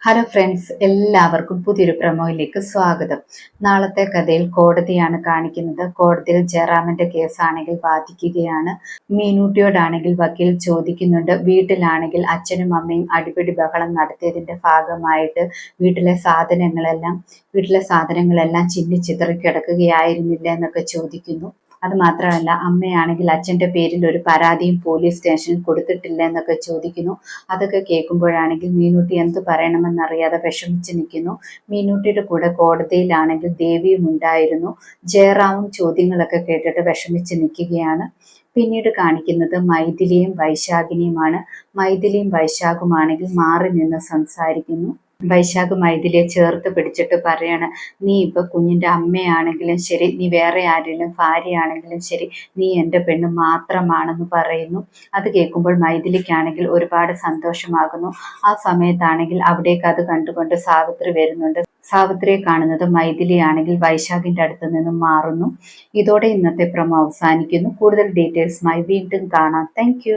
Hello friends, എല്ലാവർക്കും പുതിയൊരു പ്രൊമോയിലേക്ക് സ്വാഗതം. നാളത്തെ കഥയിൽ കോടതിയാണ് കാണിക്കുന്നത്. കോടതിയിൽ ജയറാമിന്റെ കേസാണെങ്കിൽ ബാധിക്കുകയാണ്. മീനൂട്ടിയോടാണെങ്കിൽ വക്കീൽ ചോദിക്കുന്നുണ്ട്, വീട്ടിലാണെങ്കിൽ അച്ഛനും അമ്മയും അടിപിടി ബഹളം നടത്തിയതിന്റെ ഭാഗമായിട്ട് വീട്ടിലെ സാധനങ്ങളെല്ലാം ചിന്നി ചിതറി കിടക്കുകയായിരുന്നില്ല എന്നൊക്കെ ചോദിക്കുന്നു. അത് മാത്രമല്ല, അമ്മയാണെങ്കിൽ അച്ഛന്റെ പേരിൽ ഒരു പരാതിയും പോലീസ് സ്റ്റേഷനിൽ കൊടുത്തിട്ടില്ല എന്നൊക്കെ ചോദിക്കുന്നു. അതൊക്കെ കേൾക്കുമ്പോഴാണെങ്കിൽ മീനൂട്ടി എന്ത് പറയണമെന്നറിയാതെ വിഷമിച്ച് നിൽക്കുന്നു. മീനൂട്ടിയുടെ കൂടെ കോടതിയിലാണെങ്കിൽ ദേവിയും ഉണ്ടായിരുന്നു. ജയറാമും ചോദ്യങ്ങളൊക്കെ കേട്ടിട്ട് വിഷമിച്ച് നിൽക്കുകയാണ്. പിന്നീട് കാണിക്കുന്നത് മൈഥിലിയും വൈശാഖിനിയുമാണ്. മൈഥിലിയും വൈശാഖുമാണെങ്കിൽ മാറി നിന്ന് സംസാരിക്കുന്നു. വൈശാഖ് മൈഥിലിയെ ചേർത്ത് പിടിച്ചിട്ട് പറയാണ്, നീ ഇപ്പൊ കുഞ്ഞിന്റെ അമ്മയാണെങ്കിലും ശരി, നീ വേറെ ആരെങ്കിലും ഭാര്യയാണെങ്കിലും ശരി, നീ എൻ്റെ പെണ്ണ് മാത്രമാണെന്ന് പറയുന്നു. അത് കേൾക്കുമ്പോൾ മൈഥിലിക്കാണെങ്കിൽ ഒരുപാട് സന്തോഷമാകുന്നു. ആ സമയത്താണെങ്കിൽ അവിടേക്ക് അത് കണ്ടുകൊണ്ട് സാവിത്രി വരുന്നുണ്ട്. സാവിത്രിയെ കാണുന്നത് മൈഥിലിയാണെങ്കിൽ വൈശാഖിന്റെ അടുത്ത് നിന്നും മാറുന്നു. ഇതോടെ ഇന്നത്തെ പ്രൊമോ അവസാനിക്കുന്നു. കൂടുതൽ ഡീറ്റെയിൽസുമായി വീണ്ടും കാണാം. താങ്ക്